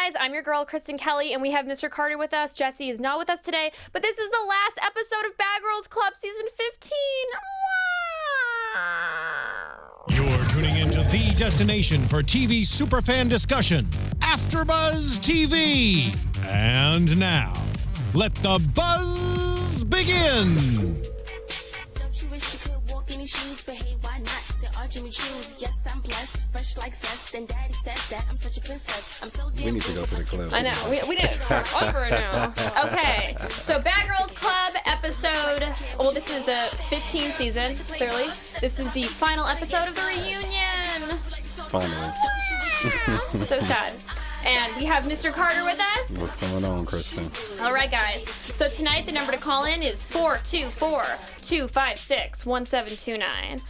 guys, I'm your girl, Kristen Kelly, and we have Mr. Carter with us. Jesse is not with us today, but this is the last episode of Bad Girls Club Season 15. You're tuning into the destination for TV superfan discussion, AFTERBUZZ TV. And now, let the buzz begin. Don't you wish you could walk in his shoes, but hey, why not? There are Jimmy Choos. Yes, I'm blessed, fresh like zest, and daddy said that I'm such a princess. I'm so damn We need to go to the club. I know, we didn't start over now. Okay, so Bad Girls Club episode, well, this is the 15th season, clearly. This is the final episode of the reunion. Finally. So sad. And we have Mr. Carter with us. What's going on, Kristen? All right, guys. So tonight the number to call in is 424-256-1729.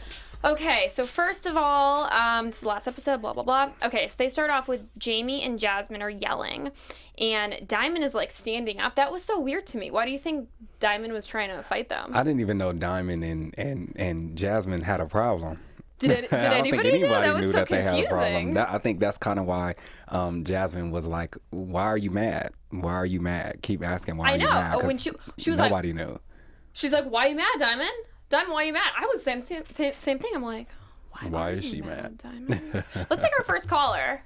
Okay, so first of all, this is the last episode, blah, blah, blah. Okay, so they start off with Jamie and Jasmine are yelling, and Diamond is, like, standing up. That was so weird to me. Why do you think Diamond was trying to fight them? I didn't even know Diamond and Jasmine had a problem. Did anybody know? That was knew so that they had a problem. confusing. I think that's kind of why Jasmine was like, "Why are you mad? Why are you mad? Keep asking why are you mad." I know. When she was like, nobody knew. She's like, "Why are you mad, Diamond? Diamond, why are you mad?" I was saying the same thing. I'm like, Why are is you she mad? Diamond? Let's take our first caller.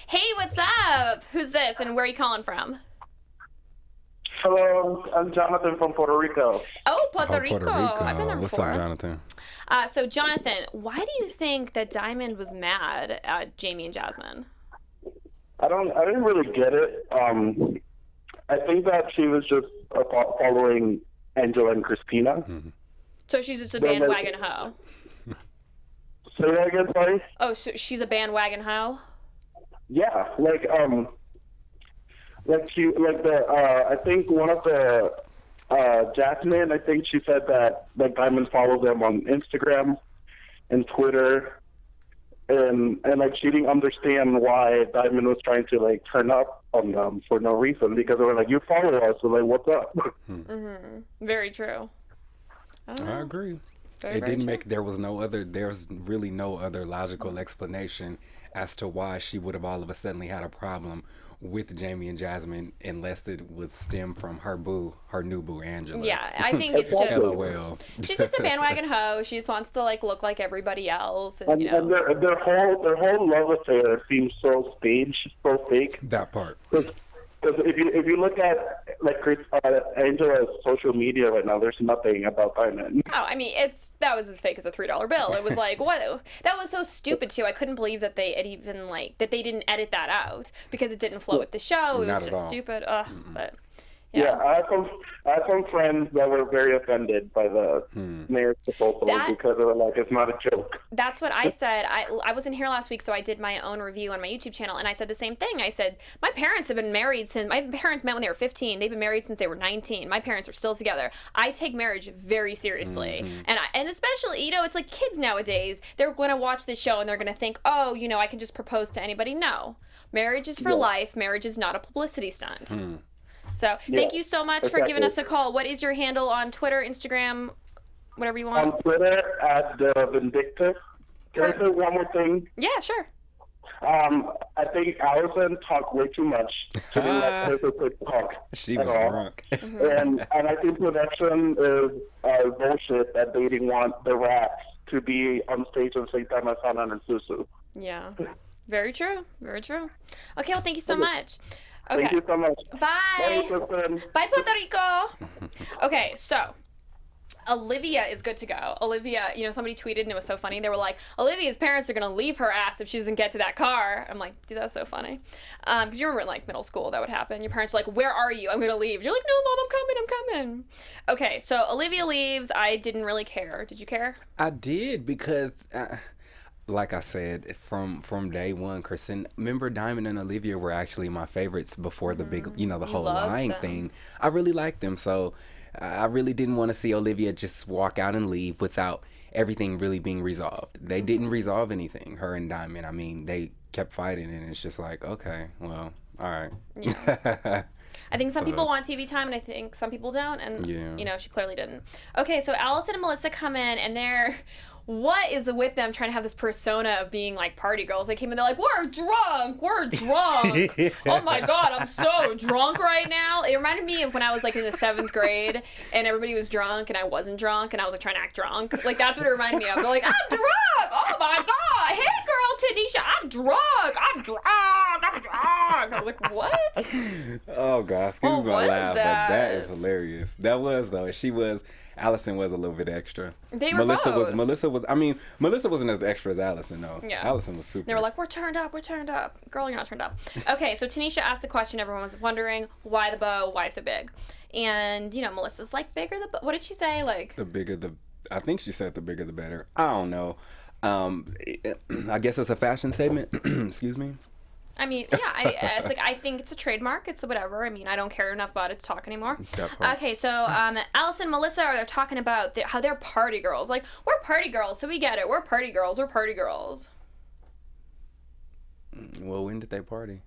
Hey, what's up? Who's this, and where are you calling from? Hello, I'm Jonathan from Puerto Rico. Oh, Puerto Rico. Puerto Rico. I've been there What's before. up, Jonathan? So, Jonathan, why do you think that Diamond was mad at Jamie and Jasmine? I didn't really get it. I think that she was just following Angela and Cristina. Mm-hmm. So she's just a bandwagon hoe. Say that again, sorry? Oh, so she's a bandwagon hoe? Yeah, I think one of the Jasmine, I think she said that like Diamond followed them on Instagram and Twitter, and like she didn't understand why Diamond was trying to like turn up on them for no reason, because they were like, "You follow us," so like, "What's up?" Mm-hmm. Very true. I agree. Very Didn't true. make. There's really no other logical explanation as to why she would have all of a sudden had a problem with Jamie and Jasmine, unless it was stem from her new boo, Angela. Yeah, I think it's just LOL. she's just a bandwagon hoe. She just wants to like look like everybody else, and you know. And their whole love affair seems so staged, so fake. That part. Because if you look at like Angela's social media right now, there's nothing about Diamond. Oh, I mean, that was as fake as a $3 bill. It was like, what? That was so stupid too. I couldn't believe that they had even that they didn't edit that out because it didn't flow with the show. It Not was at just all. stupid. Ugh, but Yeah, I have some friends that were very offended by the mayor's proposal because they were like, it's not a joke. That's what I said. I wasn't here last week, so I did my own review on my YouTube channel, and I said the same thing. I said, my parents have been married my parents met when they were 15. They've been married since they were 19. My parents are still together. I take marriage very seriously. And especially, it's like kids nowadays, they're going to watch this show and they're going to think, oh, I can just propose to anybody. No. Marriage is for life. Marriage is not a publicity stunt. So thank you so much for giving us a call. What is your handle on Twitter, Instagram, whatever you want? On Twitter, at Vindictive. Can I say one more thing? Yeah, sure. I think Allison talked way too much. She didn't let her talk. She at was all. drunk. And I think production is bullshit that they didn't want the rats to be on stage at the same time as Hanan and Susu. Yeah. Very true. Very true. Okay, well, thank you so much. Okay. Thank you so much. Bye. Bye, Kristen. Bye, Puerto Rico. Okay, so Olivia is good to go. Olivia, somebody tweeted and it was so funny. They were like, Olivia's parents are going to leave her ass if she doesn't get to that car. I'm like, dude, that's so funny. Because you remember in like middle school that would happen. Your parents are like, where are you? I'm going to leave. You're like, no, Mom, I'm coming. Okay, so Olivia leaves. I didn't really care. Did you care? I did because, like I said, from day one, Kristen, remember Diamond and Olivia were actually my favorites before the big, the whole loved lying them. thing. I really liked them, so I really didn't want to see Olivia just walk out and leave without everything really being resolved. They didn't resolve anything, her and Diamond. I mean, they kept fighting, and it's just like, okay, well, all right. Yeah. I think some people want TV time, and I think some people don't, and, she clearly didn't. Okay, so Allison and Melissa come in, and they're... what is with them trying to have this persona of being like party girls? They came in, they're like, we're drunk. Oh my God, I'm so drunk right now. It reminded me of when I was like in the 7th grade and everybody was drunk and I wasn't drunk and I was like trying to act drunk. Like that's what it reminded me of. They're like, I'm drunk. Oh my God. Hey girl, Tanisha, I'm drunk. I was like, what? Oh God, excuse my was laugh, but that is that? hilarious. That was though. Allison was a little bit extra. They were both. Melissa wasn't as extra as Allison though. Yeah. Allison was super. They were like, we're turned up. Girl, you're not turned up. Okay, so Tanisha asked the question. Everyone was wondering, why the bow? Why so big? And, Melissa's like, bigger the bow. What did she say? Like, I think she said the bigger the better. I don't know. I guess it's a fashion statement. Excuse me. I mean, yeah, it's like, I think it's a trademark. It's whatever. I mean, I don't care enough about it to talk anymore. Okay, so Alice and Melissa are talking about how they're party girls. Like, we're party girls, so we get it. We're party girls. Well, when did they party?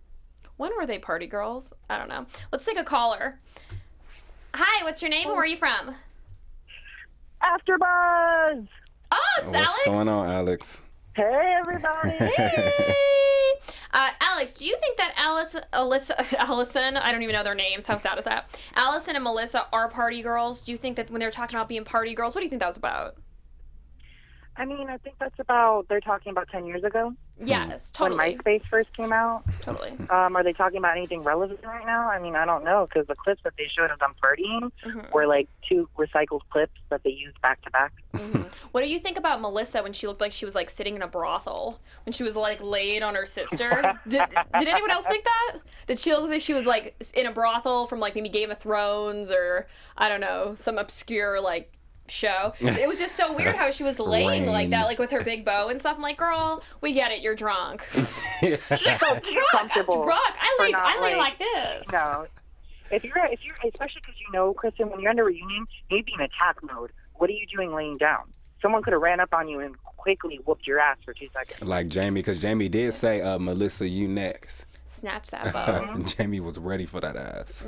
When were they party girls? I don't know. Let's take a caller. Hi, what's your name and where are you from? AFTERBUZZ! Oh, it's Alex. What's going on, Alex? Hey, everybody! Hey! Alex, do you think that Allison, I don't even know their names, how sad is that? Allison and Melissa are party girls. Do you think that when they're talking about being party girls, what do you think that was about? I mean, I think that's about, they're talking about 10 years ago. Yes, totally. When MySpace first came out. Totally. Are they talking about anything relevant right now? I mean, I don't know, because the clips that they showed of them partying were like 2 recycled clips that they used back to back. What do you think about Melissa when she looked like she was like sitting in a brothel? When she was like laid on her sister? Did anyone else think that? Did she look like she was like in a brothel from like maybe Game of Thrones or, I don't know, some obscure like show? It was just so weird how she was laying like that, like with her big bow and stuff. I'm like, girl, we get it, you're drunk. She's like, I'm drunk. I lay like this. No. If you're especially because Kristen, when you're under reunion, you need to be in attack mode. What are you doing laying down? Someone could have ran up on you and quickly whooped your ass for 2 seconds. Like Jamie, because Jamie did say, Melissa, you next. Snatch that bow. Jamie was ready for that ass.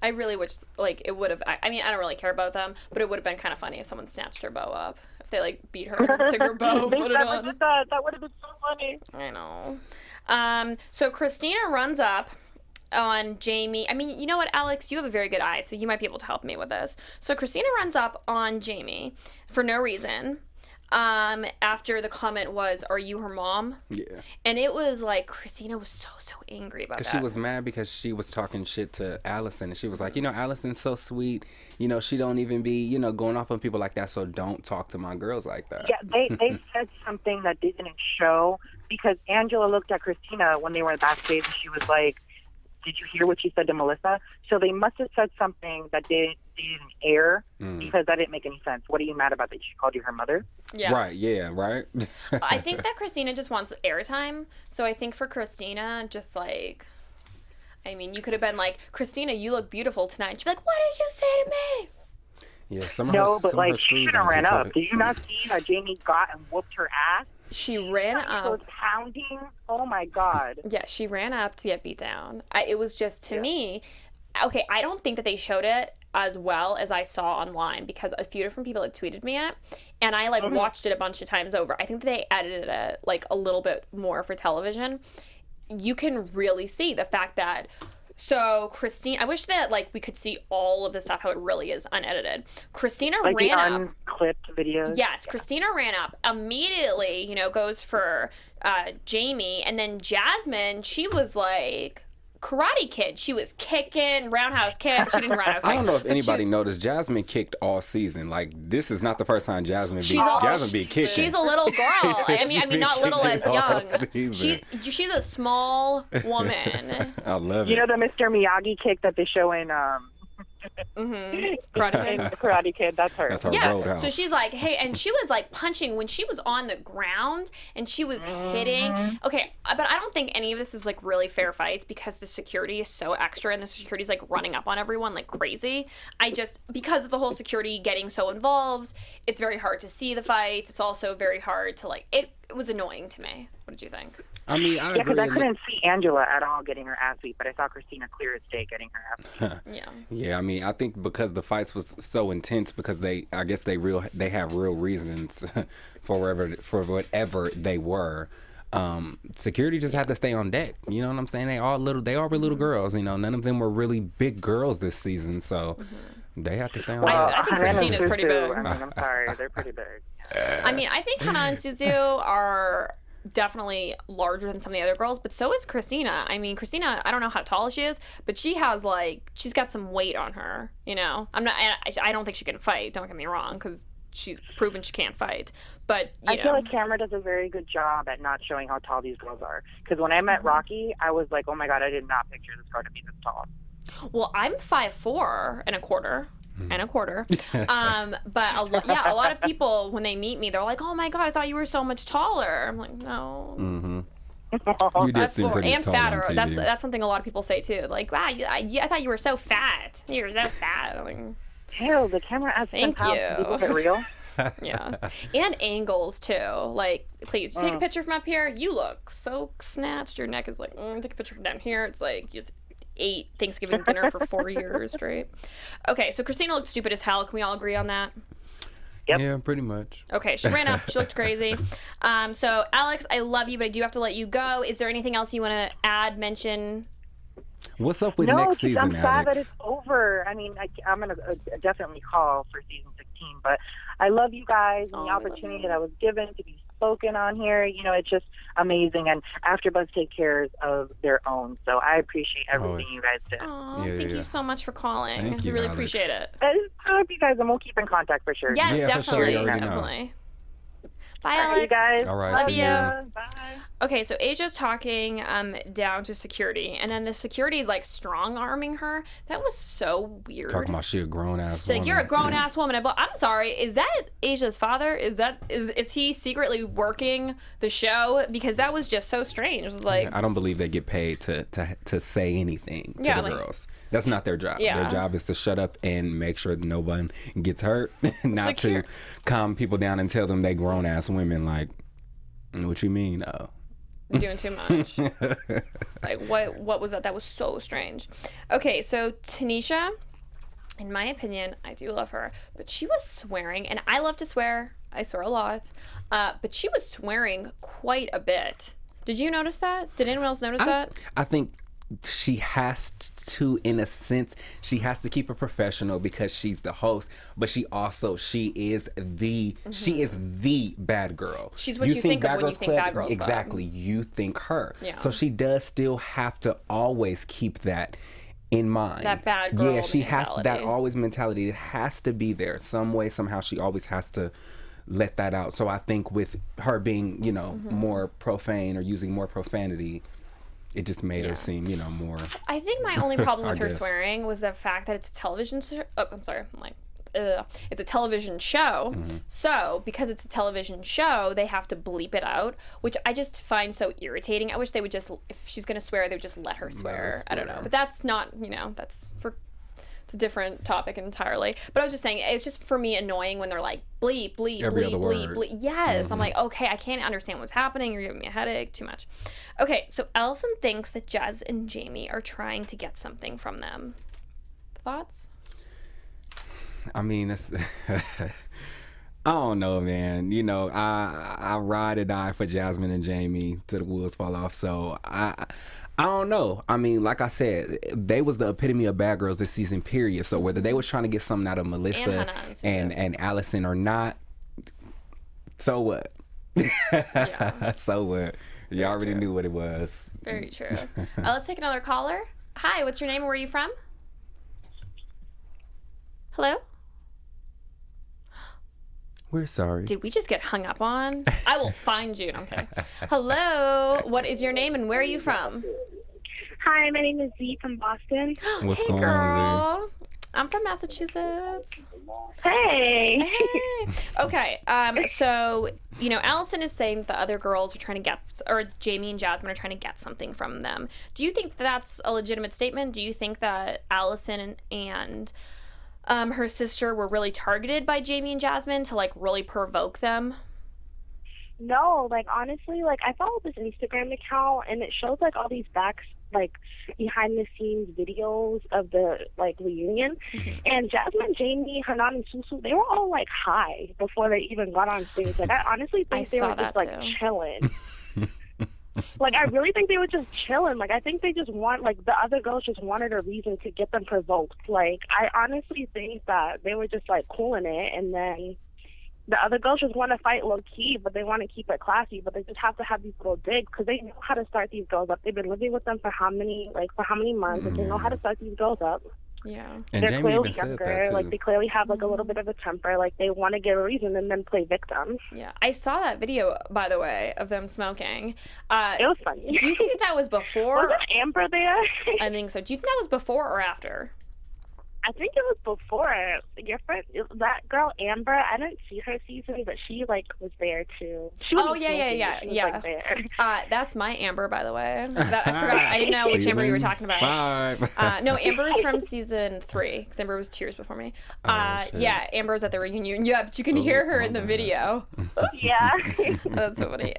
I really wish, like, it would have, I mean, I don't really care about them, but it would have been kind of funny if someone snatched her bow up. If they, like, beat her and took her bow and put it on. That would have been so funny. I know. So Christina runs up on Jamie. I mean, you know what, Alex? You have a very good eye, so you might be able to help me with this. So Christina runs up on Jamie for no reason. After the comment was, are you her mom? Yeah. And it was like, Christina was so angry about that. Because she was mad because she was talking shit to Allison. And she was like, Allison's so sweet. She don't even be, going off on people like that. So don't talk to my girls like that. Yeah, they said something that didn't show because Angela looked at Christina when they were backstage and she was like, did you hear what she said to Melissa? So they must have said something that didn't air because that didn't make any sense. What are you mad about that she called you her mother? Yeah. Right, yeah, right? I think that Christina just wants airtime. So I think for Christina, just like, I mean, you could have been like, Christina, you look beautiful tonight. She'd be like, what did you say to me? Yeah, but she should have ran up. Did you not see how Jamie got and whooped her ass? She ran up. She was pounding. Oh my God. Yeah, she ran up to get beat down. It was just, to me, okay, I don't think that they showed it as well as I saw online because a few different people had tweeted me it and I watched it a bunch of times over. I think that they edited it like a little bit more for television. You can really see the fact that Christine, I wish that we could see all of the stuff how it really is unedited. Christina ran up. Unclipped videos. Yes, Christina ran up immediately, goes for Jamie, and then Jasmine, she was like Karate Kid. She was kicking, roundhouse kick. She didn't roundhouse kick. I don't know if anybody noticed, Jasmine kicked all season. Like, this is not the first time Jasmine be kicking. She's a little girl. I mean, not little as young. She's a small woman. I love it. The Mr. Miyagi kick that they show in Karate Kid, that's her. That's her roadhouse. So she's like, hey, and she was like punching when she was on the ground and she was hitting. Okay, but I don't think any of this is like really fair fights because the security is so extra and the security's like running up on everyone like crazy. Because of the whole security getting so involved, it's very hard to see the fights. It's also very hard to it was annoying to me. What did you think? I mean, I Yeah, agree. because I couldn't see Angela at all getting her ass beat, but I saw Christina clear as day getting her ass beat. Yeah. Yeah, I mean, I think because the fights was so intense, because they have real reasons for whatever they were. Security just had to stay on deck. You know what I'm saying? They all were little girls. You know, none of them were really big girls this season, so they have to stay on deck. I think Hannah and Christina's pretty Suzu, big. I mean, I'm sorry, they're pretty big. I mean, I think Hannah and Suzu are definitely larger than some of the other girls, but so is Christina. I mean, Christina, I don't know how tall she is, but she's got some weight on her, you know? I don't think she can fight, don't get me wrong, because she's proven she can't fight. But, I feel like camera does a very good job at not showing how tall these girls are. Because when I met Rocky, I was like, oh my God, I did not picture this girl to be this tall. Well, I'm 5'4" and a quarter. But a lot of people, when they meet me, they're like, oh my God, I thought you were so much taller. I'm like, no. You did seem pretty and tall fatter. on TV. That's something a lot of people say too. Like, wow, I thought you were so fat. You were so fat. I'm like, Ew, the camera adds 10 Thank pounds. you. People get real. yeah. And angles too. Like, please take a picture from up here. You look so snatched. Your neck is like, take a picture from down here. It's like you just ate Thanksgiving dinner for 4 years straight. Okay, so Christina looked stupid as hell. Can we all agree on that? Yep. Yeah, pretty much. Okay, she ran up. She looked crazy. So, Alex, I love you, but I do have to let you go. Is there anything else you want to add, mention? What's up with No, next 'cause season, I'm sad Alex? that it's over. I mean, I'm going to definitely call for season 16, but I love you guys and the opportunity that I was given to be spoken on here. You know, it's just amazing, and AfterBuzz take care of their own, so I appreciate everything you guys did. Oh, Yeah, thank yeah. you so much for calling. Thank you, We really Alex. appreciate it. I love you guys, and we'll keep in contact for sure. Yes, Yeah, for sure. definitely. You already know. Definitely. Bye, All right, Alex. you guys. All right, Love see you. ya. Bye. Okay, so Asia's talking down to security, and then the security is like strong arming her. That was so weird. Talking about she a grown ass She's woman. like, you're a grown ass woman. I'm sorry. Is that Asia's father? Is he secretly working the show? Because that was just so strange. It was like, I don't believe they get paid to say anything to Yeah, the like- girls. That's not their job. Yeah. Their job is to shut up and make sure that no one gets hurt, not to calm people down and tell them they grown ass women. Like, what you mean? Oh. you're doing too much. Like, what was that? That was so strange. Okay, so Tanisha, in my opinion, I do love her, but she was swearing, and I love to swear. I swear a lot. But she was swearing quite a bit. Did you notice that? Did anyone else notice that? I think she has to, in a sense, she has to keep it professional because she's the host, but she is the bad girl. She's what you think of when you think Bad Girls Club. Exactly, you think her. Yeah. So she does still have to always keep that in mind. That bad girl Yeah, she has that mentality. always mentality. It has to be there some way, somehow. She always has to let that out. So I think with her being, more profane or using more profanity, it just made her seem, more. I think my only problem I with her guess. swearing was the fact that it's a television it's a television show. Mm-hmm. So because it's a television show, they have to bleep it out, which I just find so irritating. I wish they would just, if she's gonna swear, they would just let her swear. I don't know, but that's not, it's a different topic entirely. But I was just saying, it's just for me annoying when they're like bleep, bleep, Every bleep, other bleep, word. bleep. Yes, I'm like, okay, I can't understand what's happening. You're giving me a headache. Too much. Okay, so Allison thinks that Jez and Jamie are trying to get something from them. Thoughts? I mean, it's, I don't know, man. I ride or die for Jasmine and Jamie till the wheels fall off. So I don't know. I mean, like I said, they was the epitome of bad girls this season, period. So whether they was trying to get something out of Melissa and Allison or not, so what? Yeah. So what? You already knew what it was. Very true. Let's take another caller. Hi, what's your name and where are you from? Hello? We're sorry. Did we just get hung up on? I will find you. Okay. Hello. What is your name and where are you from? Hi, my name is Z from Boston. What's Hey, going girl. on, I'm from Massachusetts. Hey. Hey. Okay. So, Allison is saying the other girls are trying to get, or Jamie and Jasmine are trying to get something from them. Do you think that's a legitimate statement? Do you think that Allison and her sister were really targeted by Jamie and Jasmine to like really provoke them? No, like, honestly, like, I follow this Instagram account, and it shows, like, all these behind-the-scenes videos of the, like, reunion. And Jasmine, Jamie, Hanan, and Susu, they were all, like, high before they even got on stage. Like, I honestly think they were just, like, chilling. Like, I really think they were just chilling. Like, I think they just like, the other girls just wanted a reason to get them provoked. Like, I honestly think that they were just, like, cooling it, and then the other girls just want to fight low-key, but they want to keep it classy, but they just have to have these little digs because they know how to start these girls up. They've been living with them for how many months, and they know how to start these girls up. Yeah. And They're Jamie clearly even said younger. that, too. Like, they clearly have, like, a little bit of a temper. Like, they want to give a reason and then play victim. Yeah. I saw that video, by the way, of them smoking. It was funny. Do you think that was before? Was Amber there? I think so. Do you think that was before or after? I think it was before. Your friend, that girl Amber, I didn't see her season, but she, like, was there too. She Oh, wasn't yeah. smoking, she was, like, there. That's my Amber, by the way. I forgot. I didn't know which Amber you were talking about. 5. No, Amber's from season 3, because Amber was 2 years before me. shit. Yeah, Amber was at the reunion. Yeah, but you can hear her in the video. Yeah. That's so funny.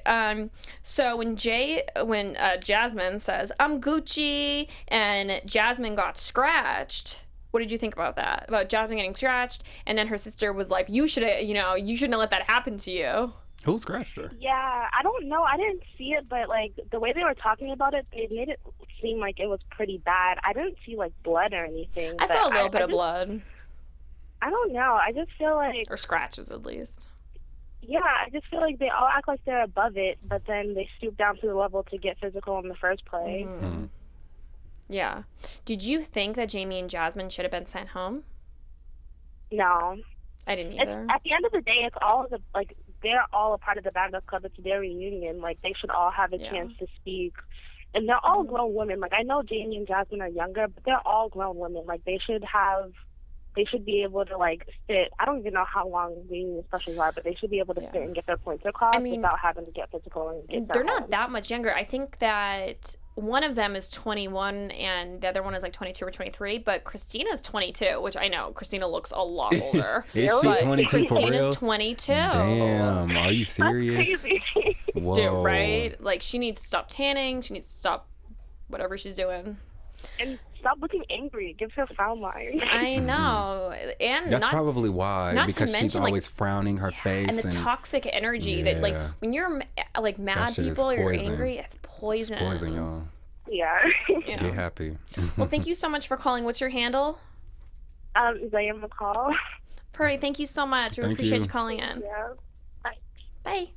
So when Jasmine says, "I'm Gucci," and Jasmine got scratched, what did you think about that? About Jasmine getting scratched, and then her sister was like, you shouldn't have let that happen to you. Who scratched her? Yeah, I don't know. I didn't see it, but, like, the way they were talking about it, they made it seem like it was pretty bad. I didn't see, like, blood or anything. I saw a little bit of blood. I don't know. I just feel like... Or scratches, at least. Yeah, I just feel like they all act like they're above it, but then they stoop down to the level to get physical in the first place. Mm-hmm. Yeah. Did you think that Jamie and Jasmine should have been sent home? No. I didn't either. At the end of the day, it's all they're all a part of the Backup Club. It's their reunion. Like, they should all have a chance to speak. And they're all grown women. Like, I know Jamie and Jasmine are younger, but they're all grown women. Like, they should be able to, like, sit. I don't even know how long reunion specials are, but they should be able to sit and get their points across without having to get physical and get they're not that much younger. I think that one of them is 21 and the other one is like 22 or 23, but Christina's 22, which I know Christina looks a lot older. Is she 22 for real? Christina's 22. Damn, are you serious? That's crazy. Whoa. Dude, right? Like, she needs to stop tanning. She needs to stop whatever she's doing. And stop looking angry. It gives her frown lines. I know. And that's probably why, because she's always frowning her face. And the toxic energy that, like, when you're, like, mad people, you're angry, it's poison. It's poison, y'all. Yeah. Get happy. Well, thank you so much for calling. What's your handle? Zaya McCall. Purdy, thank you so much. We appreciate you calling in. Yeah. Bye.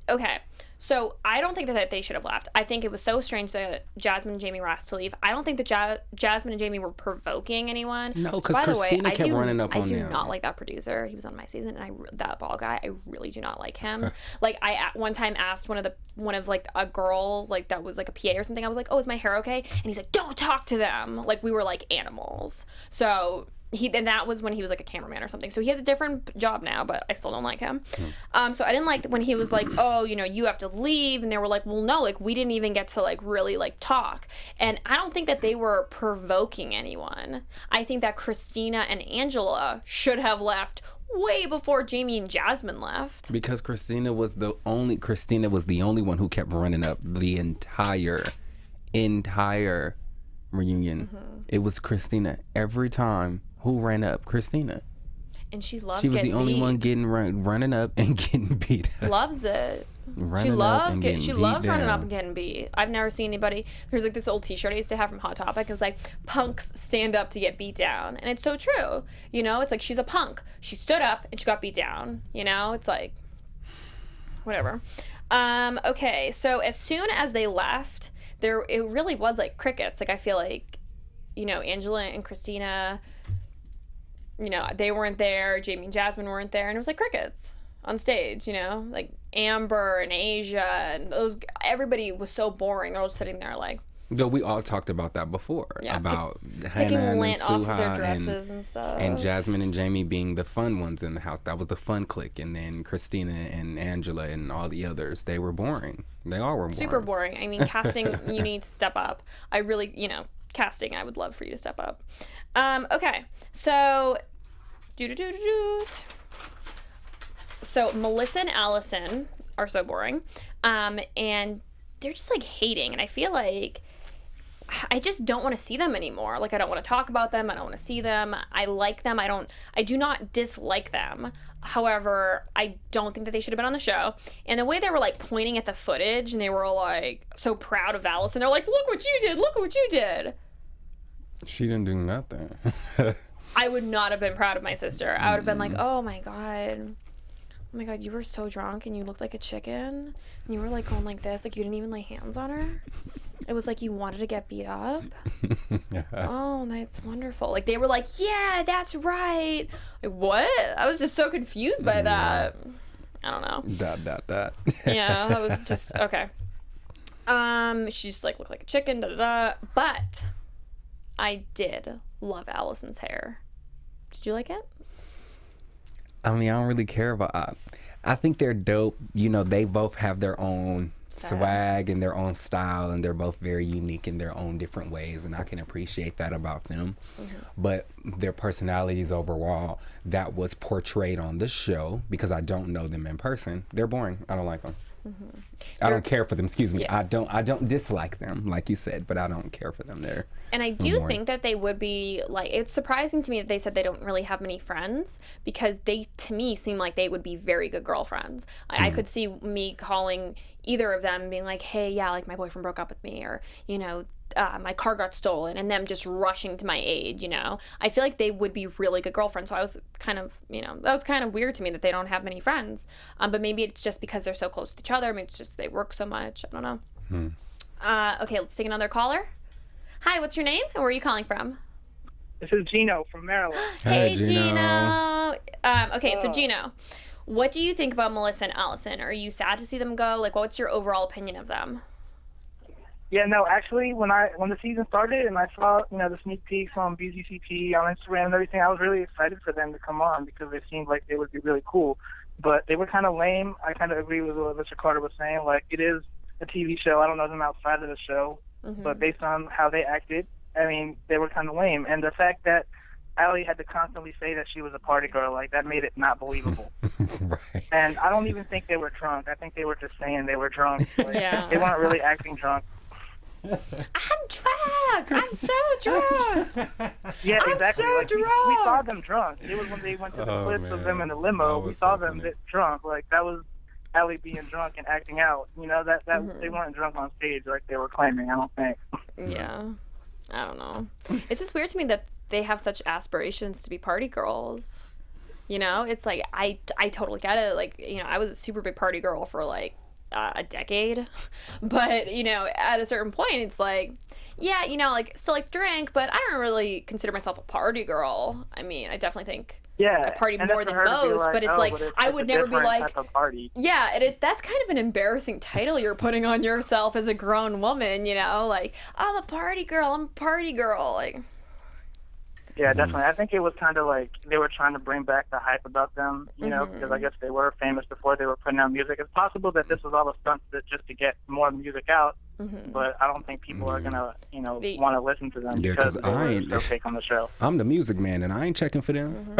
Okay. So I don't think that they should have left. I think it was so strange that Jasmine and Jamie were asked to leave. I don't think that Jasmine and Jamie were provoking anyone. No, because Cristina kept running up on them. I do not like that producer. He was on my season, and that ball guy, I really do not like him. Like, I at one time asked one of like a girls, like, that was like a PA or something. I was like, "Oh, is my hair okay?" And he's like, "Don't talk to them." Like, we were like animals. So and that was when he was like a cameraman or something. So he has a different job now, but I still don't like him. So I didn't like when he was like, "Oh, you have to leave," and they were like, "Well, no, like, we didn't even get to, like, really, like, talk." And I don't think that they were provoking anyone. I think that Christina and Angela should have left way before Jamie and Jasmine left. Because Christina was the only one who kept running up the entire reunion. It was Christina every time. Who ran up? Christina. And she loves. She was getting the only beat. one running up and getting beat up. Loves it. She loves running up and getting beat. I've never seen anybody. There's like this old T-shirt I used to have from Hot Topic. It was like, "Punks stand up to get beat down," and it's so true. It's like, she's a punk. She stood up and she got beat down. It's like, whatever. Okay, so as soon as they left, it really was like crickets. Like, I feel like, Angela and Christina, they weren't there. Jamie and Jasmine weren't there, and it was like crickets on stage. Like Amber and Asia and everybody was so boring. They're all sitting there like. Though we all talked about that before, about picking Hannah lint and off of their Suha dresses and stuff, and Jasmine and Jamie being the fun ones in the house. That was the fun clique, and then Christina and Angela and all the others. They were boring. They all were boring. Super boring. I mean, casting, you need to step up. I really, casting, I would love for you to step up. Okay, so So Melissa and Allison are so boring. And they're just like hating, and I feel like I just don't want to see them anymore. Like, I don't want to talk about them. I don't want to see them. I like them. I do not dislike them. However, I don't think that they should have been on the show. And the way they were like pointing at the footage and they were like so proud of Allison. They're like, look what you did. Look what you did. She didn't do nothing. I would not have been proud of my sister. I would have been like, oh my God, you were so drunk and you looked like a chicken. And you were like going like this. Like, you didn't even lay hands on her. It was like you wanted to get beat up. Oh, that's wonderful. Like, they were like, yeah, that's right. Like, what? I was just so confused by that. I don't know. Yeah, that was just, okay. She just, like, looked like a chicken, But I did love Allison's hair. Did you like it? I mean, I don't really care about... I think they're dope. You know, they both have their own swag and their own style, and they're both very unique in their own different ways, and I can appreciate that about them. But their personalities overall, that was portrayed on the show, because I don't know them in person, they're boring. I don't like them. I don't care for them. Excuse me. Yeah. I don't dislike them, like you said, but I don't care for them. And I do think that they would be like. It's surprising to me that they said they don't really have many friends, because they, to me, seem like they would be very good girlfriends. I could see me calling either of them and being like, "Hey, yeah, like my boyfriend broke up with me," or my car got stolen, and them just rushing to my aid. I feel like they would be really good girlfriends. So I was kind of, that was kind of weird to me that they don't have many friends. But maybe it's just because they're so close with each other. Maybe it's just they work so much. I don't know. Okay, let's take another caller. Hi, what's your name and where are you calling from? This is Gino from Maryland. Hey, Gino. Okay, so Gino, what do you think about Melissa and Allison? Are you sad to see them go? Like, what's your overall opinion of them? Yeah, no, actually, when the season started and I saw, the sneak peeks on BZCP, on Instagram and everything, I was really excited for them to come on because they seemed like they would be really cool. But they were kind of lame. I kind of agree with what Mr. Carter was saying. Like, it is a TV show. I don't know them outside of the show. But based on how they acted, I mean, they were kind of lame. And the fact that Allie had to constantly say that she was a party girl, like, that made it not believable. Right. And I don't even think they were drunk. I think they were just saying they were drunk. Like, they weren't really acting drunk. I'm drunk. I'm so drunk. Yeah, I'm exactly. so like, drunk. We saw them drunk. It was when they went to the clips of them in the limo. We saw them drunk. Like, that was Allie being drunk and acting out. That they weren't drunk on stage like they were claiming, I don't think. Yeah. I don't know. It's just weird to me that they have such aspirations to be party girls. It's like, I totally get it. Like, I was a super big party girl for like a decade, but at a certain point it's like, yeah, like still like drink, but I don't really consider myself a party girl. I mean, I definitely think I party more than most, but it's like, I would never be like, yeah, and that's kind of an embarrassing title you're putting on yourself as a grown woman, like, I'm a party girl, like. Yeah, definitely. I think it was kind of like they were trying to bring back the hype about them, because I guess they were famous before they were putting out music. It's possible that this was all a stunt just to get more music out, but I don't think people are going to, want to listen to them because I ain't so fake on the show. I'm the music man, and I ain't checking for them.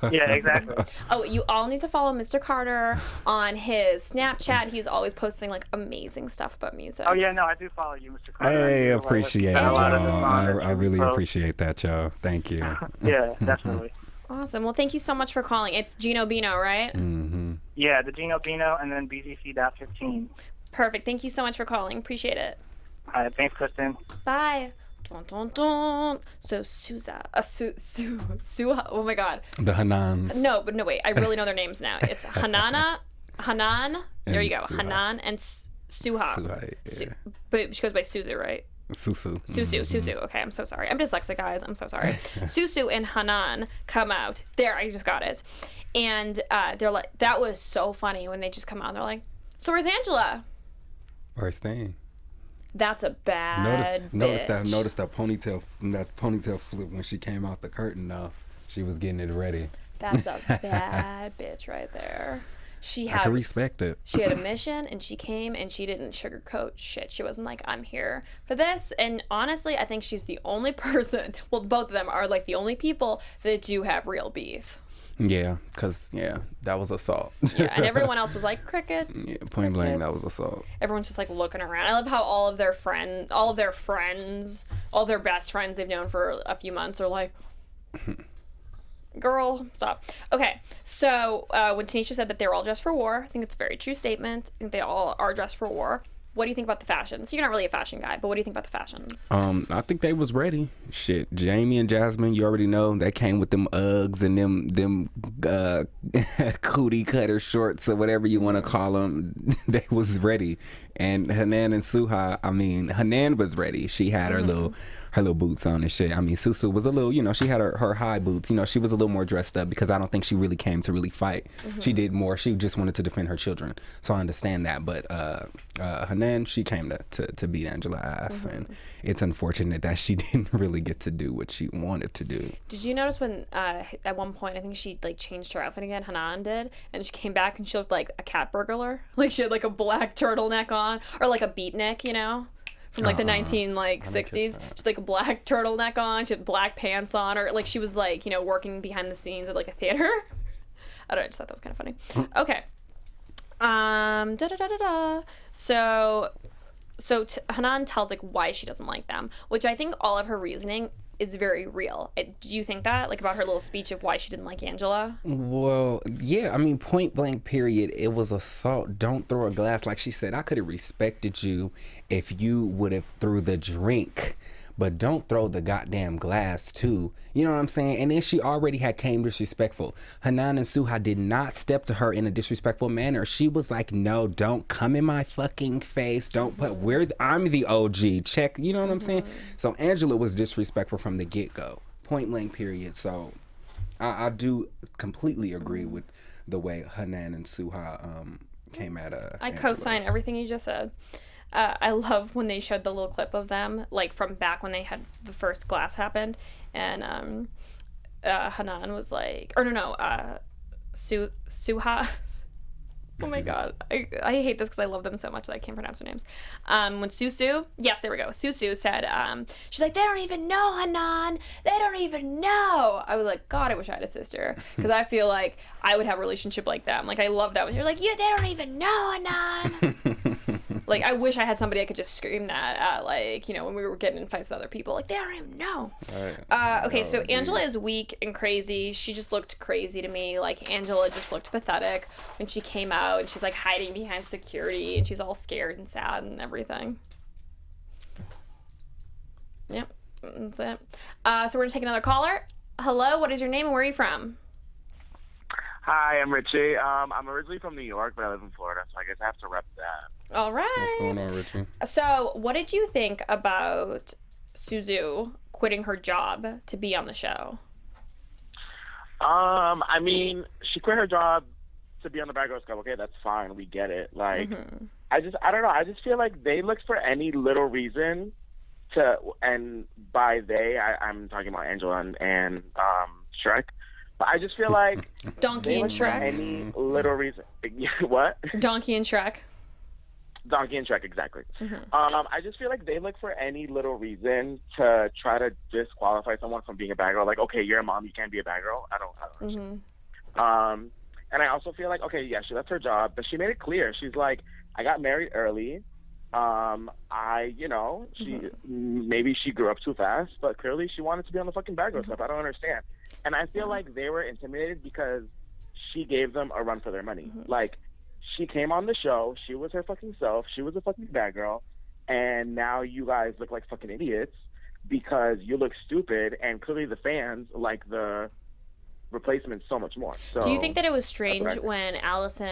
Yeah, exactly. Oh, you all need to follow Mr. Carter on his Snapchat. He's always posting, like, amazing stuff about music. Oh, yeah, no, I do follow you, Mr. Carter. Hey, appreciate it, y'all. I really appreciate that, y'all. Thank you. Yeah, definitely. Awesome. Well, thank you so much for calling. It's Gino Bino, right? Yeah, the Gino Bino and then BZC.15. Perfect. Thank you so much for calling. Appreciate it. All right. Thanks, Kristen. Bye. Dun, dun, dun. So Suza, oh my God. The Hanans. No, wait. I really know their names now. It's Hanan. There you go. Suha. Hanan and Suha. Yeah. But she goes by Suzu, right? Susu. Okay, I'm so sorry. I'm dyslexic, guys. I'm so sorry. Susu and Hanan come out. There, I just got it. And they're like, that was so funny when they just come out. They're like, so where's Angela? Where's Stan? That's a bad Notice that ponytail flip when she came out the curtain. She was getting it ready. That's a bad bitch right there. I can respect it. She had a mission, and she came, and she didn't sugarcoat shit. She wasn't like, I'm here for this. And honestly, I think she's the only person, well, both of them are like the only people that do have real beef. Yeah, because, that was assault. Yeah, and everyone else was like, cricket. Yeah, point blank, that was assault. Everyone's just like looking around. I love how all of their best friends they've known for a few months are like, girl, stop. Okay, so when Tanisha said that they were all dressed for war, I think it's a very true statement. I think they all are dressed for war. What do you think about the fashions? You're not really a fashion guy, but what do you think about the fashions? I think they was ready. Shit, Jamie and Jasmine, you already know, they came with them Uggs and them cootie cutter shorts or whatever you want to call them. They was ready. And Hanan and Suha, Hanan was ready. She had her little boots on and shit. Susu was a little, she had her high boots. She was a little more dressed up because I don't think she really came to really fight. She did more. She just wanted to defend her children. So I understand that. But Hanan, she came to beat Angela's ass. And it's unfortunate that she didn't really get to do what she wanted to do. Did you notice when at one point, I think she like changed her outfit again, Hanan did, and she came back and she looked like a cat burglar. Like she had like a black turtleneck on or like a beatnik, from like the 60s. She had like a black turtleneck on, she had black pants on, or like she was like, working behind the scenes at like a theater. I don't know, I just thought that was kind of funny. Okay. So Hanan tells like why she doesn't like them, which I think all of her reasoning is very real. Do you think that, like, about her little speech of why she didn't like Angela? Well, yeah, point blank period, it was assault. Don't throw a glass. Like she said, I could have respected you if you would have threw the drink, but don't throw the goddamn glass too. You know what I'm saying? And then she already had came disrespectful. Hanan and Suha did not step to her in a disrespectful manner. She was like, no, don't come in my fucking face. Don't put, I'm the OG. Check, you know what I'm saying? So Angela was disrespectful from the get-go. Point blank period. So I do completely agree with the way Hanan and Suha came at I co-sign everything you just said. I love when they showed the little clip of them, like from back when they had the first glass happened, and Hanan was like, Suha. Oh my god, I hate this because I love them so much that I can't pronounce their names. When Susu, yes, there we go. Susu said, she's like, they don't even know Hanan. They don't even know. I was like, God, I wish I had a sister because I feel like I would have a relationship like them. Like I love that when you're like, yeah, they don't even know Hanan. Like I wish I had somebody I could just scream that at, like, when we were getting in fights with other people. Like they don't even know. Okay, so Angela is weak and crazy. She just looked crazy to me. Like Angela just looked pathetic when she came out. And she's like hiding behind security and she's all scared and sad and everything. Yep, that's it. So we're gonna take another caller. Hello, what is your name and where are you from? Hi, I'm Richie. I'm originally from New York, but I live in Florida, so I guess I have to rep that. All right. What's going on, Richie? So what did you think about Suzu quitting her job to be on the show? She quit her job to be on the Bad Girls Club. Okay, that's fine. We get it. Like, I don't know. I just feel like they looked for any little reason to, and by they, I'm talking about Angela and Shrek. But I just feel like Donkey and Shrek. Any little reason. What? Donkey and Shrek. Donkey and Shrek, exactly. I just feel like they look for any little reason to try to disqualify someone from being a bad girl. Like, okay, you're a mom, you can't be a bad girl. I don't understand. And I also feel like, okay, yeah, she left her job, but she made it clear. She's like, I got married early. Maybe she grew up too fast, but clearly she wanted to be on the fucking Bad Girl stuff. I don't understand. And I feel like they were intimidated because she gave them a run for their money. Like, she came on the show, she was her fucking self, she was a fucking bad girl, and now you guys look like fucking idiots because you look stupid, and clearly the fans like the replacement so much more. So do you think that it was strange when Angela.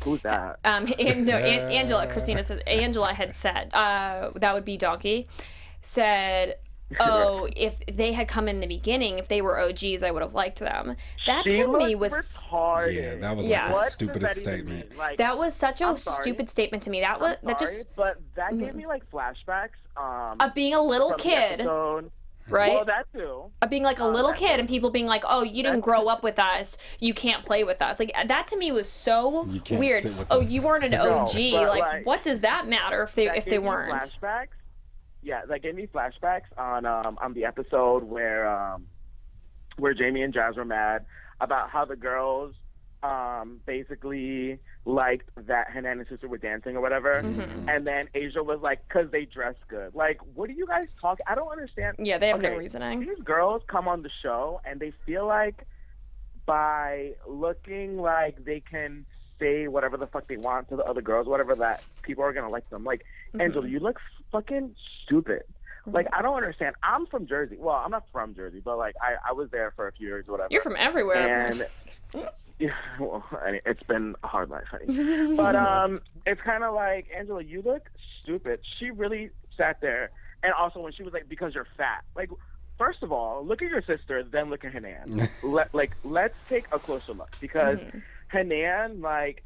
Who's that? Angela, Cristina says, Angela had said, that would be Donkey, said, oh, if they had come in the beginning, if they were OGs, I would have liked them. That she to me was retarded. Yeah, that was like the stupidest statement. Like, that was such a stupid statement to me. But that gave me like flashbacks of being a little kid. Right? Well, that too. Of being like a little kid and people being like, oh, you didn't grow up with us. You can't play with us. Like, that to me was so weird. Oh, you weren't an OG. Like, what does that matter if they weren't? Flashbacks Yeah, that gave me flashbacks on the episode where Jamie and Jazz were mad about how the girls basically liked that Hanan and Susu were dancing or whatever, and then Asia was like, "Cause they dress good." Like, what do you guys talk? I don't understand. Yeah, they have no reasoning. These girls come on the show and they feel like by looking like they can say whatever the fuck they want to the other girls, whatever, that people are gonna like them. Like, Angela, you look fucking stupid. Like, I don't understand. I'm from Jersey. Well, I'm not from Jersey, but like I was there for a few years or whatever. You're from everywhere. And yeah, well, I mean, it's been a hard life, honey. But it's kind of like, Angela, you look stupid. She really sat there, and also when she was like, because you're fat. Like, first of all, look at your sister, then look at Hanan. Let's take a closer look, because Hanan, like,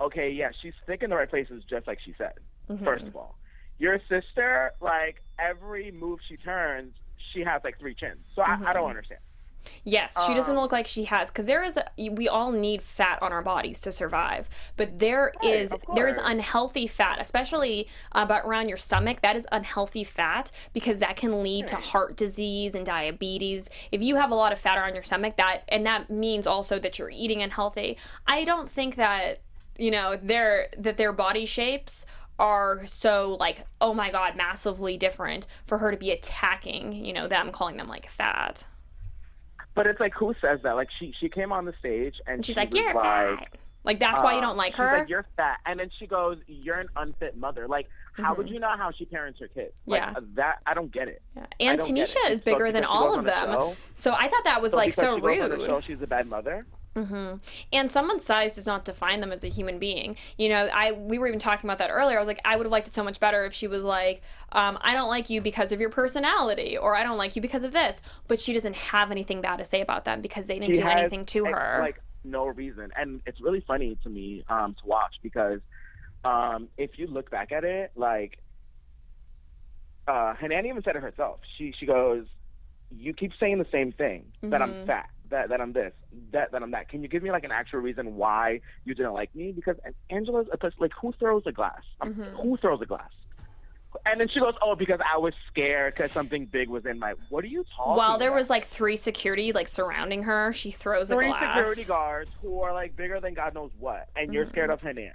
okay, yeah, she's thick in the right places, just like she said. First of all, your sister, like, every move she turns, she has like 3 chins. So I don't understand. Yes, she doesn't look like she has, because we all need fat on our bodies to survive, but there is unhealthy fat, especially around your stomach. That is unhealthy fat, because that can lead to heart disease and diabetes. If you have a lot of fat around your stomach, that means also that you're eating unhealthy. I don't think that, you know, their body shapes are so, like, oh my god, massively different for her to be attacking, you know, them, calling them like fat. But it's like, who says that? Like, she came on the stage and she's like, you're fat. Like, that's why you don't like her? She's like, you're fat. And then she goes, you're an unfit mother. Like, how would you know how she parents her kids? Like, that, I don't get it. Yeah. And Tanisha is bigger than all of them. So I thought that was, like, so rude. Goes on the show, she's a bad mother? And someone's size does not define them as a human being. You know, we were even talking about that earlier. I was like, I would have liked it so much better if she was like, I don't like you because of your personality, or I don't like you because of this. But she doesn't have anything bad to say about them because they didn't do anything to her. Like, no reason. And it's really funny to me to watch, because if you look back at it, like, Hanan even said it herself. She goes, you keep saying the same thing, that I'm fat, that I'm this, that I'm that. Can you give me, like, an actual reason why you didn't like me? Because Angela's a person, like, who throws a glass? Who throws a glass? And then she goes, oh, because I was scared because something big was in my... What are you talking about? While there was, like, 3 security, like, surrounding her, she throws a glass. 3 security guards who are, like, bigger than God knows what. And you're scared of Hanan.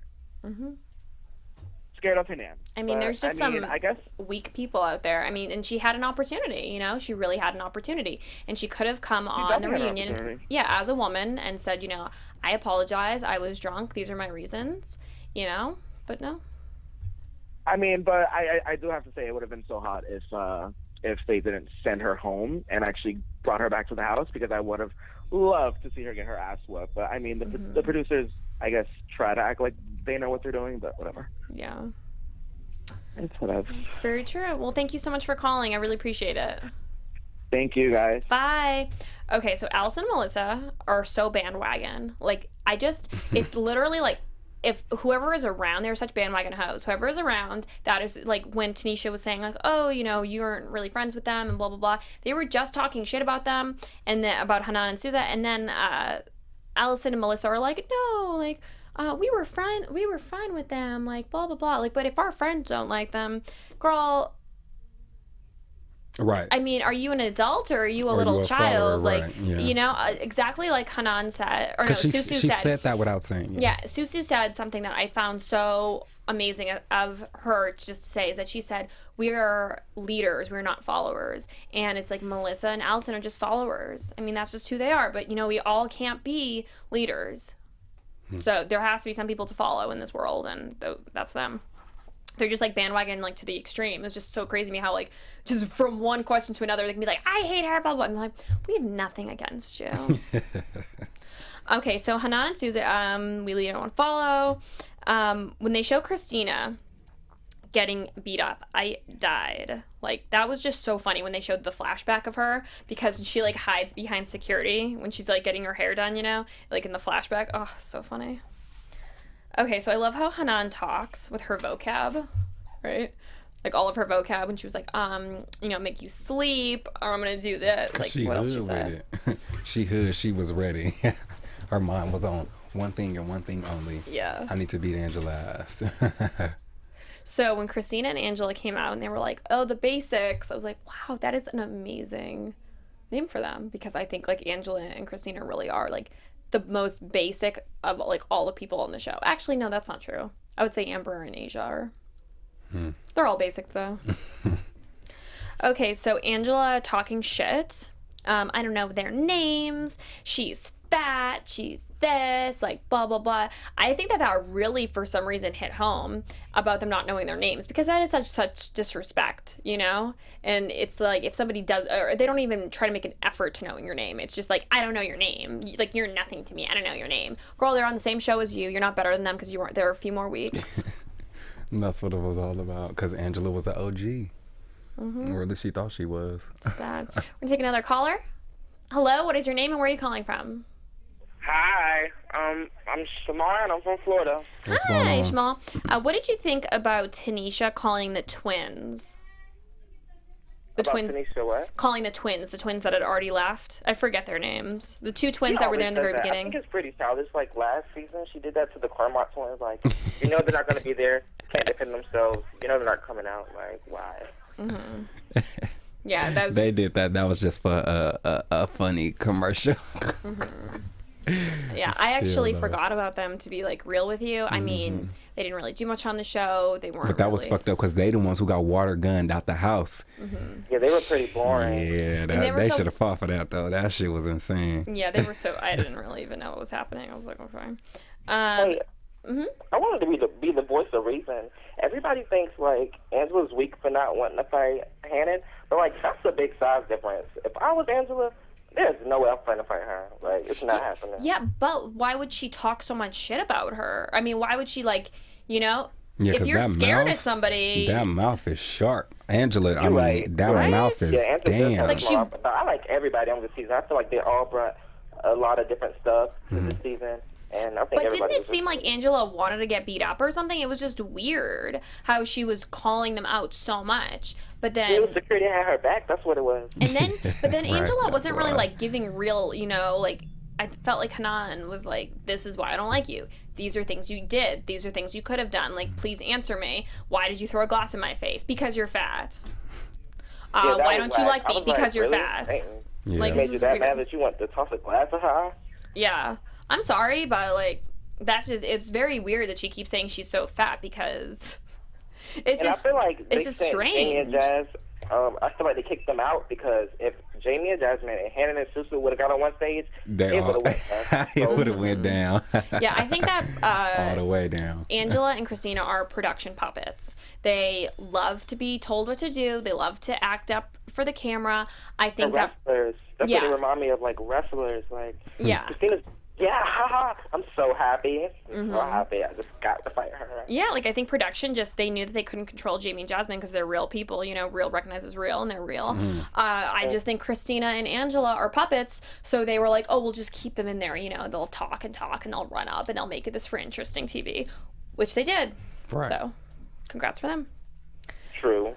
Scared of Hanan. I mean, there's just I guess, weak people out there. I mean, and she had an opportunity, you know? She really had an opportunity. And she could have come on the reunion, as a woman, and said, you know, I apologize, I was drunk, these are my reasons, you know? But no. I mean, but I do have to say, it would have been so hot if they didn't send her home and actually brought her back to the house, because I would have loved to see her get her ass whooped. But I mean, the producers, I guess, try to act like they know what they're doing, but whatever. Yeah. It's whatever. It's very true. Well, thank you so much for calling. I really appreciate it. Thank you, guys. Bye. Okay, so Alice and Melissa are so bandwagon. Like, it's literally like, if whoever is around, they're such bandwagon hoes. Whoever is around, that is, like, when Tanisha was saying, like, oh, you know, you weren't really friends with them and blah, blah, blah. They were just talking shit about them, and then about Hanan and Sousa, and then Allison and Melissa are like, no, like, we were fine with them, like, blah, blah, blah. Like, but if our friends don't like them, girl... Right. I mean, are you an adult or are you a little child? Like, you know, exactly like Hanan said, or no, Susu said. She said that without saying it. Yeah, Susu said something that I found so amazing of her just to say, is that she said, we are leaders, we're not followers. And it's like Melissa and Allison are just followers. I mean, that's just who they are. But, you know, we all can't be leaders. So there has to be some people to follow in this world, and that's them. They're just, like, bandwagon, like, to the extreme. It's just so crazy to me how, like, just from one question to another, they can be like, I hate her, blah, blah. And I'm like, we have nothing against you. Okay, so Hanan and Sousa, we don't want to follow. When they show Christina getting beat up, I died. Like, that was just so funny when they showed the flashback of her, because she, like, hides behind security when she's, like, getting her hair done, you know? Like, in the flashback. Oh, so funny. Okay, so I love how Hanan talks with her vocab, right? Like, all of her vocab when she was like, you know, make you sleep, or I'm going to do this. Like, what else she said? She was ready. Her mind was on one thing and one thing only. Yeah. I need to beat Angela's. So when Christina and Angela came out and they were like, oh, the basics, I was like, wow, that is an amazing name for them, because I think like Angela and Christina really are like the most basic of like all the people on the show. Actually, no, that's not true. I would say Amber and Asia are. They're all basic though. Okay, so Angela talking shit. I don't know their names. She's fat. She's this. Like blah blah blah. I think that really, for some reason, hit home about them not knowing their names, because that is such disrespect, you know. And it's like if somebody does, or they don't even try to make an effort to knowing your name. It's just like, I don't know your name. Like you're nothing to me. I don't know your name. Girl, they're on the same show as you. You're not better than them because you weren't there a few more weeks. And that's what it was all about, because Angela was an OG. Or at least she thought she was. Sad. We're gonna take another caller. Hello, what is your name and where are you calling from? Hi, I'm Shamar and I'm from Florida. What's going Hi, on? Shmal. What did you think about Tanisha calling the twins? Tanisha what? Calling the twins that had already left. I forget their names. The two twins that were there in the very beginning. I think it's pretty childish. Like last season, she did that to the Carmot twins. Like, you know they're not going to be there. Can't defend themselves. You know they're not coming out. Like, why? Yeah, that was. They did that. That was just for a funny commercial. Yeah, I actually forgot about them, to be like real with you. I mean, they didn't really do much on the show. They weren't. But that was really... fucked up, because they the ones who got water gunned out the house. Yeah, they were pretty boring. Yeah, they should have fought for that though. That shit was insane. Yeah, they were so. I didn't really even know what was happening. I was like, okay. Hey, I wanted to be the voice of reason. Everybody thinks like Angela's weak for not wanting to fight Hannon, but like that's a big size difference. If I was Angela, there's no way I'm trying to fight her. Like, it's not happening. Yeah, but why would she talk so much shit about her? I mean, why would she, like, you know, Yeah, if you're scared mouth, of somebody... That mouth is sharp. Angela, I mean, right. that Right? mouth is damn. It's like she... I like everybody on the season. I feel like they all brought a lot of different stuff to this season. And I think But didn't it seem like Angela wanted to get beat up or something? It was just weird how she was calling them out so much. But then... It was security had her back. That's what it was. And then, but then Right, Angela wasn't really, right. like, giving real, you know, like... I felt like Hanan was like, this is why I don't like you. These are things you did. These are things you could have done. Like, please answer me. Why did you throw a glass in my face? Because you're fat. Why don't you like me? Because you're fat. Yeah. Like, Made you that weird. mad that you want to toss a glass at her? Yeah. I'm sorry, but, like, that's just, it's very weird that she keeps saying she's so fat, because it's And just, I feel like it's they just sent Jamie and strange. Jazz, I feel like they kicked them out, because if Jamie and Jasmine and Hannah and Susu would have got on one stage, It would have went down. Yeah, I think that all the way down. Angela and Christina are production puppets. They love to be told what to do. They love to act up for the camera. I think that wrestlers. That's Yeah. what they remind me of, like wrestlers. Like, Yeah. Christina's, yeah, haha, I'm so happy. So happy. I just got to fight her. Yeah, like I think production just, they knew that they couldn't control Jamie and Jasmine because they're real people, you know, real recognizes real and they're real. I just think Christina and Angela are puppets, so they were like, oh, we'll just keep them in there, you know, they'll talk and they'll run up and they'll make this for interesting TV, which they did. Right. So, congrats for them. True.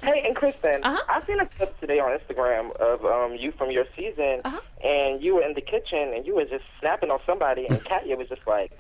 Hey, and Kristen, I seen a clip today on Instagram of you from your season, and you were in the kitchen and you were just snapping on somebody, and Katya was just like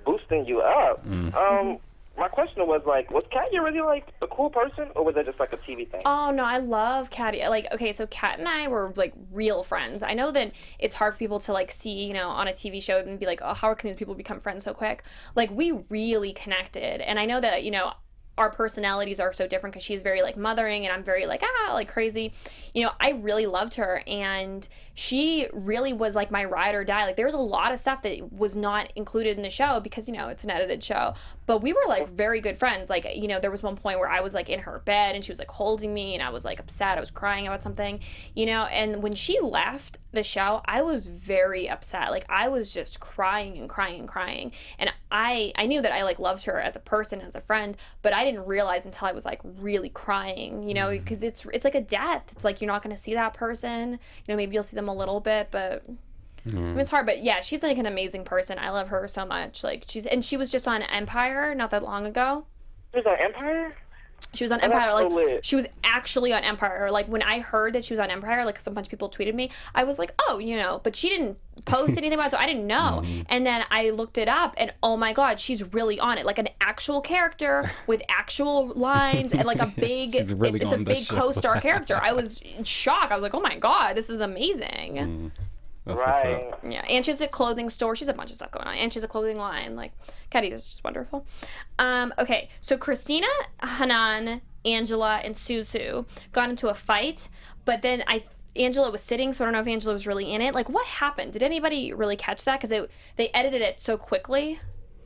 boosting you up. My question was like, was Katya really like a cool person, or was that just like a TV thing? Oh no, I love Katya. Like, okay, so Kat and I were like real friends. I know that it's hard for people to like see, you know, on a TV show and be like, oh, how can these people become friends so quick? Like, we really connected, and I know that, you know, our personalities are so different because she's very like mothering and I'm very like like crazy. You know, I really loved her, and she really was like my ride or die. Like, there was a lot of stuff that was not included in the show because, you know, it's an edited show, but we were like very good friends. Like, you know, there was one point where I was like in her bed and she was like holding me and I was like upset. I was crying about something, you know, and when she left the show, I was very upset. Like, I was just crying and I knew that I like loved her as a person, as a friend, but I didn't realize until I was like really crying, you know, because it's like a death. It's like you're not going to see that person, you know, maybe you'll see them a little bit, but I mean, it's hard. But yeah, she's like an amazing person. I love her so much. Like, she was just on Empire not that long ago. She was on Empire? She was on Empire. Like, she was actually on Empire. Like, when I heard that she was on Empire, like, 'cause a bunch of people tweeted me, I was like, oh, you know, but she didn't post anything about it, so I didn't know. And then I looked it up, and oh my God, she's really on it. Like, an actual character with actual lines, and like a big, it's a big co-star character. I was in shock. I was like, oh my God, this is amazing. That's right. Yeah, and she has a clothing store. She has a bunch of stuff going on, and she has a clothing line. Like, Caddy is just wonderful. Okay, so Christina, Hanan, Angela, and Susu got into a fight, but then Angela was sitting, so I don't know if Angela was really in it. Like, what happened? Did anybody really catch that? Because they edited it so quickly.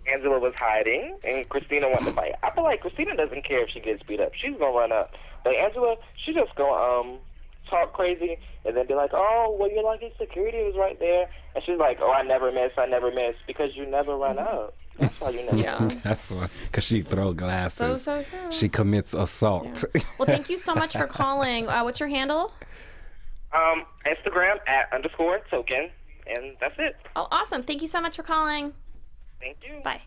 Angela was hiding, and Christina wanted to fight. I feel like Christina doesn't care if she gets beat up. She's gonna run up. But Angela, she just gonna talk crazy and then be like, oh, well, you're like, security was right there. And she's like, oh, I never miss, because you never run up. That's why you never Yeah. That's why, because she throw glasses. So true. She commits assault. Yeah. Well, thank you so much for calling. What's your handle? Instagram @_token, and that's it. Oh, awesome. Thank you so much for calling. Thank you. Bye.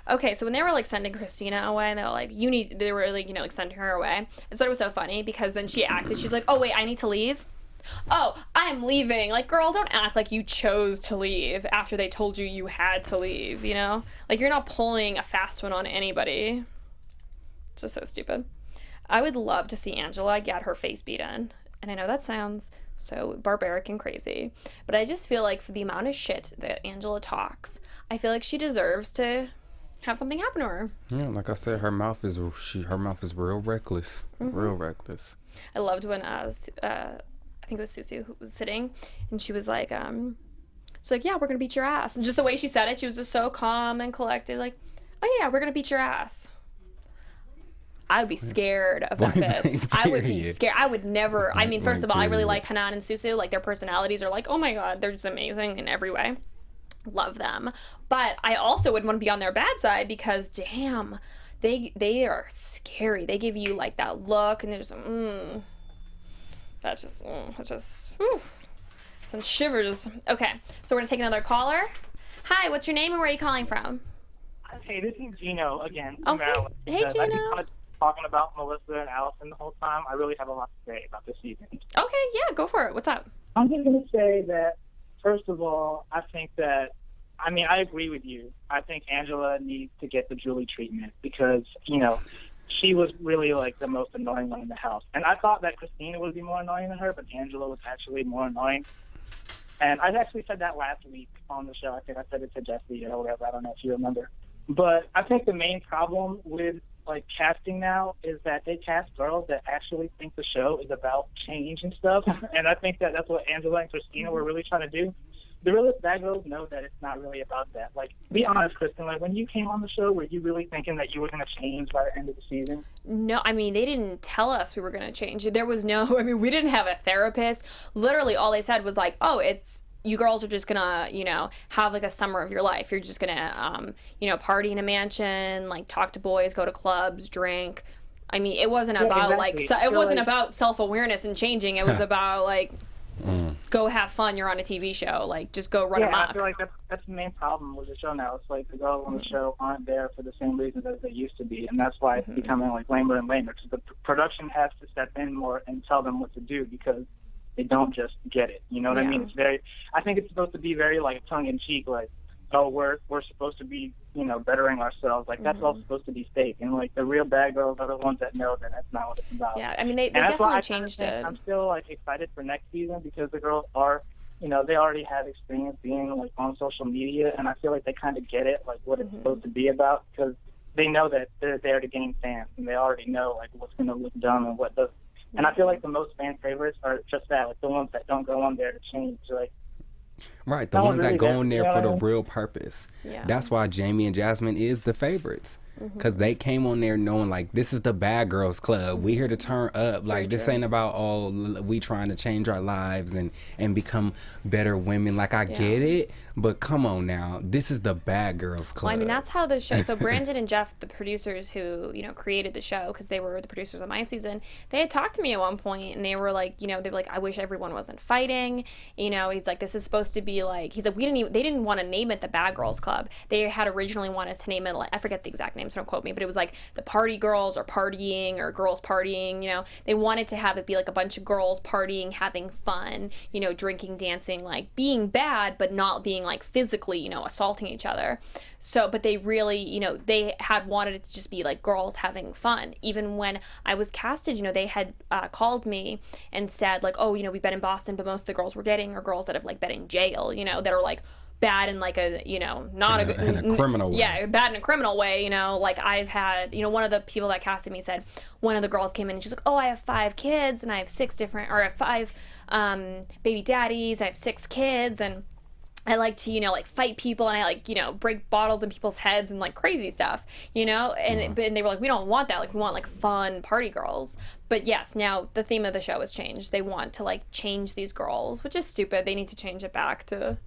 Okay, so when they were like sending Christina away, they were like, they were like, like sending her away. I thought it was so funny because then she acted. She's like, oh wait, I need to leave. Oh, I'm leaving. Like, girl, don't act like you chose to leave after they told you had to leave. You know, like you're not pulling a fast one on anybody. It's just so stupid. I would love to see Angela get her face beat in. And I know that sounds so barbaric and crazy, but I just feel like for the amount of shit that Angela talks, I feel like she deserves to have something happen to her. Yeah, like I said, her mouth is real reckless. Real reckless. I loved when I think it was Susu who was sitting, and she was like, she's like, yeah, we're gonna beat your ass. And just the way she said it, she was just so calm and collected, like, oh yeah, we're gonna beat your ass. I would be scared of that bitch. I would be scared. I would never. I mean, first of all, I really like Hanan and Susu. Like, their personalities are like, oh my God, they're just amazing in every way. Love them. But I also wouldn't want to be on their bad side because, damn, they are scary. They give you like that look, and they're just, that's just, whew, some shivers. Okay, so we're gonna take another caller. Hi, what's your name and where are you calling from? Hey, this is Gino again. Oh, hey Gino. Talking about Melissa and Allison the whole time. I really have a lot to say about this season. Okay, yeah, go for it. What's up? I'm just going to say that, first of all, I think that, I agree with you. I think Angela needs to get the Julie treatment because, she was really like the most annoying one in the house. And I thought that Christina would be more annoying than her, but Angela was actually more annoying. And I actually said that last week on the show. I think I said it to Jesse or whatever. I don't know if you remember. But I think the main problem with like casting now is that they cast girls that actually think the show is about change and stuff. And I think that that's what Angela and Cristina were really trying to do. The realest bad girls know that it's not really about that. Like, be honest, Kristen, like when you came on the show, were you really thinking that you were going to change by the end of the season? No, they didn't tell us we were going to change. There was no, we didn't have a therapist. Literally all they said was like, oh, you girls are just gonna, have like a summer of your life. You're just gonna, party in a mansion, like talk to boys, go to clubs, drink. It wasn't about it wasn't about self-awareness and changing. It was about like, go have fun. You're on a TV show. Like, just go run amok. I feel like that's the main problem with the show now. It's like the girls on the show aren't there for the same reasons as they used to be, and that's why it's becoming like lamer and lamer. Because the production has to step in more and tell them what to do because they don't just get it. You know what I mean? I think it's supposed to be very like tongue-in-cheek, like, oh, we're supposed to be, bettering ourselves. Like, that's all supposed to be fake. And like the real bad girls are the ones that know that that's not what it's about. Yeah, they definitely changed it. I'm still like excited for next season because the girls are, they already have experience being like on social media, and I feel like they kind of get it, like what it's supposed to be about, because they know that they're there to gain fans, and they already know like what's going to look dumb and what doesn't. And I feel like the most fan favorites are just that, like the ones that don't go on there to change, like. Right, the ones that go on there for the real purpose. Yeah. That's why Jamie and Jasmine is the favorites. Because they came on there knowing, like, this is the bad girls club. We here to turn up. Like, this ain't about, we trying to change our lives and become better women. Like, I get it, but come on now. This is the bad girls club. Well, that's how the show, so Brandon and Jeff, the producers who, created the show, because they were the producers of my season, they had talked to me at one point, and they were like, they were like, I wish everyone wasn't fighting. He's like, this is supposed to be like, he's like, they didn't want to name it the Bad Girls Club. They had originally wanted to name it, like, I forget the exact name. names, don't quote me, but it was like the party girls or partying or girls partying, you know. They wanted to have it be like a bunch of girls partying, having fun, you know, drinking, dancing, like being bad, but not being like physically, you know, assaulting each other. So, but they really, you know, they had wanted it to just be like girls having fun. Even when I was casted, you know, they had called me and said like, oh, you know, we've been in Boston, but most of the girls we're getting are girls that have like been in jail, you know, that are like bad in like a, you know, not in a criminal way. Yeah, bad in a criminal way, you know. Like I've had, you know, one of the people that casted me said, one of the girls came in and she's like, oh, I have 5 kids and I have 5 baby daddies, I have 6 kids, and I like to, you know, like fight people, and I like, you know, break bottles in people's heads and like crazy stuff, you know. And and they were like, we don't want that, like we want like fun party girls. But yes, now the theme of the show has changed. They want to like change these girls, which is stupid. They need to change it back to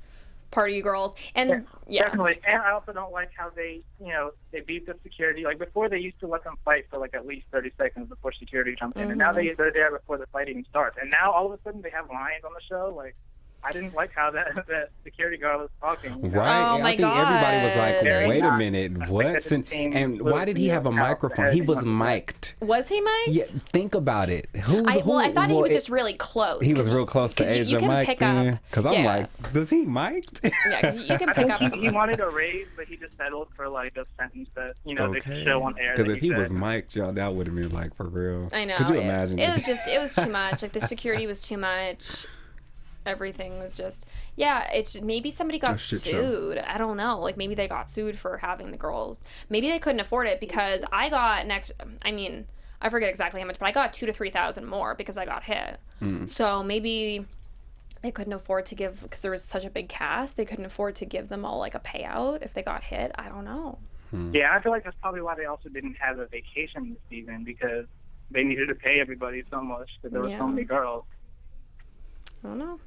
party girls. And yeah, definitely. And I also don't like how they, you know, they beat the security. Like before, they used to let them fight for like at least 30 seconds before security jumped in, and now they're there before the fighting starts. And now all of a sudden they have lines on the show. Like, I didn't like how that security guard was talking. You know? Right. Oh my I think God. everybody was like, Very wait a not- minute, I think what? that the team And was, why did he you have a know, microphone? He was everything mic'd. was he mic'd? Yeah, think about it. I I thought he was just really close. He was real close to Asia Mike then. Because I'm like, does he mic'd? Yeah, 'cause you can I pick think up some. he wanted a raise, but he just settled for like a sentence that, you know, they could show on air. Because that if he was said. mic'd, y'all, that would have been like for real. I know. Could you imagine? It was too much. Like the security was too much. Everything was just, yeah, it's maybe somebody got sued. I don't know. Like maybe they got sued for having the girls. Maybe they couldn't afford it, because I got I forget exactly how much, but I got $2,000 to $3,000 more because I got hit. So maybe they couldn't afford to give, because there was such a big cast, they couldn't afford to give them all like a payout if they got hit. I don't know. Yeah, I feel like that's probably why they also didn't have a vacation this season, because they needed to pay everybody so much because there were so many girls. I don't know.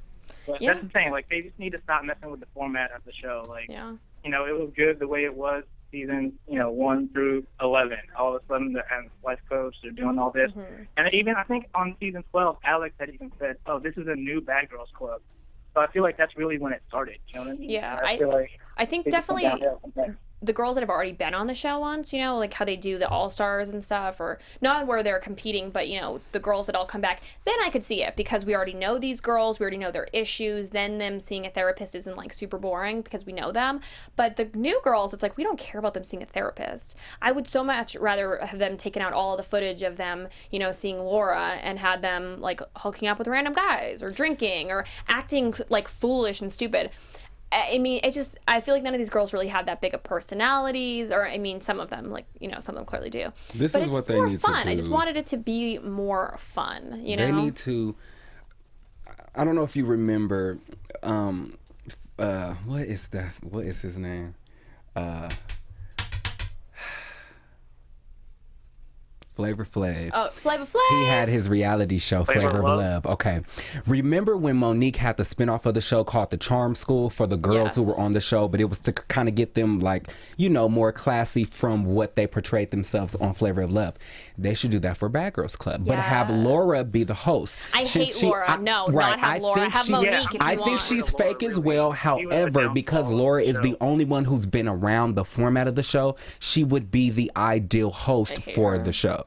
But that's the thing. Like, they just need to stop messing with the format of the show. Like, you know, it was good the way it was season, you know, 1 through 11. All of a sudden, they're having life coach. They're doing all this. And even, I think, on season 12, Alex had even said, oh, this is a new Bad Girls Club. So I feel like that's really when it started. You know what I mean? Yeah, I think definitely the girls that have already been on the show once, you know, like how they do the All-Stars and stuff, or not where they're competing, but, you know, the girls that all come back, then I could see it, because we already know these girls, we already know their issues, then them seeing a therapist isn't, like, super boring because we know them. But the new girls, it's like, we don't care about them seeing a therapist. I would so much rather have them taken out all the footage of them, you know, seeing Laura, and had them, like, hooking up with random guys, or drinking, or acting, like, foolish and stupid. I mean, I feel like none of these girls really have that big of personalities, or, I mean, some of them, like, you know, some of them clearly do. This is what they need to do. I just wanted it to be more fun, you know? They need to, I don't know if you remember, what is his name? Flavor Flav. Oh, Flavor Flav. He had his reality show, Flavor of Love. Okay. Remember when Monique had the spinoff of the show called The Charm School for the girls who were on the show, but it was to kind of get them, like, you know, more classy from what they portrayed themselves on Flavor of Love. They should do that for Bad Girls Club, but have Laura be the host. I hate Laura. Not have Laura. Have Monique if you want. I think she's fake as well. However, because Laura is the only one who's been around the format of the show, she would be the ideal host for the show.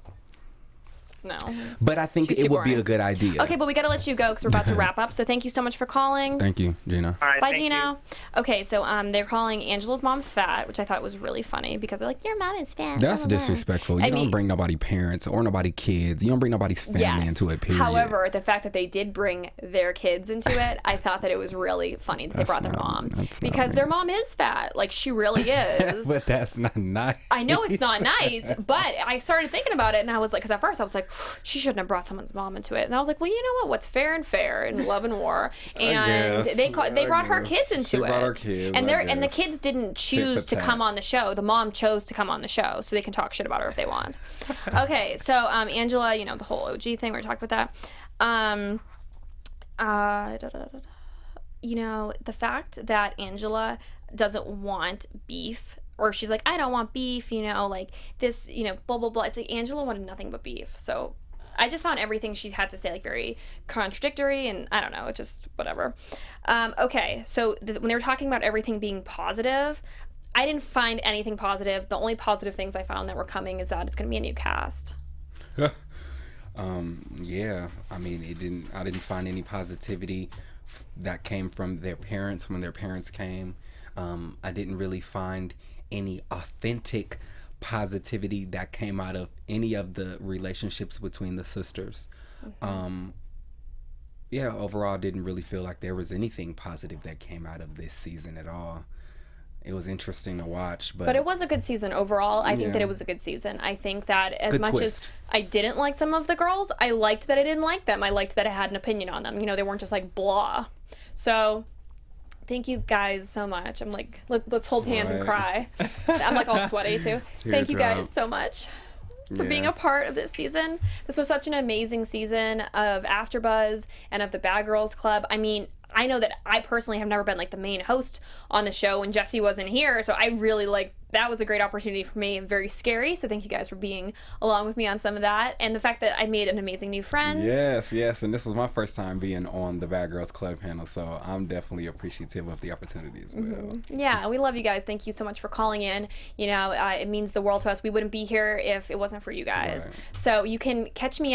No. But I think it would be a good idea. Okay, but we got to let you go because we're about to wrap up. So thank you so much for calling. Thank you, Gina. All right, bye, Gina. Okay, so they're calling Angela's mom fat, which I thought was really funny, because they're like, your mom is fat. That's disrespectful. You don't bring nobody parents or nobody kids. You don't bring nobody's family into it, period. However, the fact that they did bring their kids into it, I thought that it was really funny that they brought their mom. Because their mom is fat. Like, she really is. But that's not nice. I know it's not nice, but I started thinking about it, and I was like, because at first I was like, she shouldn't have brought someone's mom into it. And I was like, well, you know what? What's fair and fair in love and war. And they brought her kids into it. Her kids, and the kids didn't choose to come on the show. The mom chose to come on the show, so they can talk shit about her if they want. Okay, so Angela, you know, the whole OG thing, we talked about that. You know, the fact that Angela doesn't want beef, or she's like, I don't want beef, you know, like this, you know, blah, blah, blah. It's like Angela wanted nothing but beef. So I just found everything she had to say, like, very contradictory, and I don't know, it's just whatever. Okay, so when they were talking about everything being positive, I didn't find anything positive. The only positive things I found that were coming is that it's going to be a new cast. Yeah, I mean, I didn't find any positivity that came from their parents when their parents came. I didn't really find any authentic positivity that came out of any of the relationships between the sisters. Yeah, overall, I didn't really feel like there was anything positive that came out of this season at all. It was interesting to watch, but it was a good season overall. I think that it was a good season. I think that as good much twist. as I didn't like some of the girls, I liked that I didn't like them. I liked that I had an opinion on them. You know, they weren't just like blah. So thank you guys so much. I'm like, let's hold hands and cry. I'm like all sweaty too. Thank you guys so much for being a part of this season. This was such an amazing season of AfterBuzz and of the Bad Girls Club. I mean, I know that I personally have never been like the main host on the show when Jesse wasn't here, so I really that was a great opportunity for me. Very scary, so thank you guys for being along with me on some of that, and the fact that I made an amazing new friend. Yes, and this was my first time being on the Bad Girls Club panel, so I'm definitely appreciative of the opportunity as well. Yeah, we love you guys. Thank you so much for calling in. You know, it means the world to us. We wouldn't be here if it wasn't for you guys. Right. So you can catch me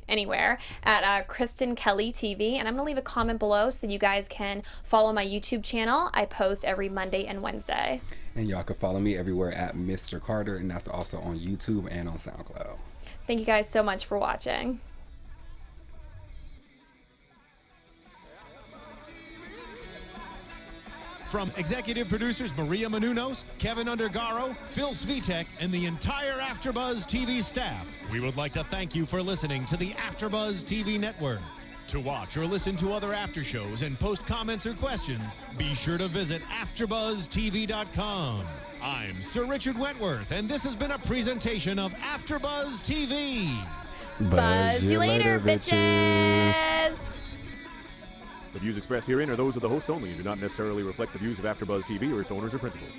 anywhere at Kristen Kelly TV, and I'm gonna leave a comment below so that you guys can follow my YouTube channel. I post every Monday and Wednesday. And y'all can follow me everywhere at Mr. Carter, and that's also on YouTube and on SoundCloud. Thank you guys so much for watching. From executive producers Maria Menounos, Kevin Undergaro, Phil Svitek, and the entire AfterBuzz TV staff, we would like to thank you for listening to the AfterBuzz TV network. To watch or listen to other after shows and post comments or questions, be sure to visit AfterBuzzTV.com. I'm Sir Richard Wentworth, and this has been a presentation of AfterBuzz TV. Buzz you later, bitches! The views expressed herein are those of the hosts only and do not necessarily reflect the views of AfterBuzz TV or its owners or principals.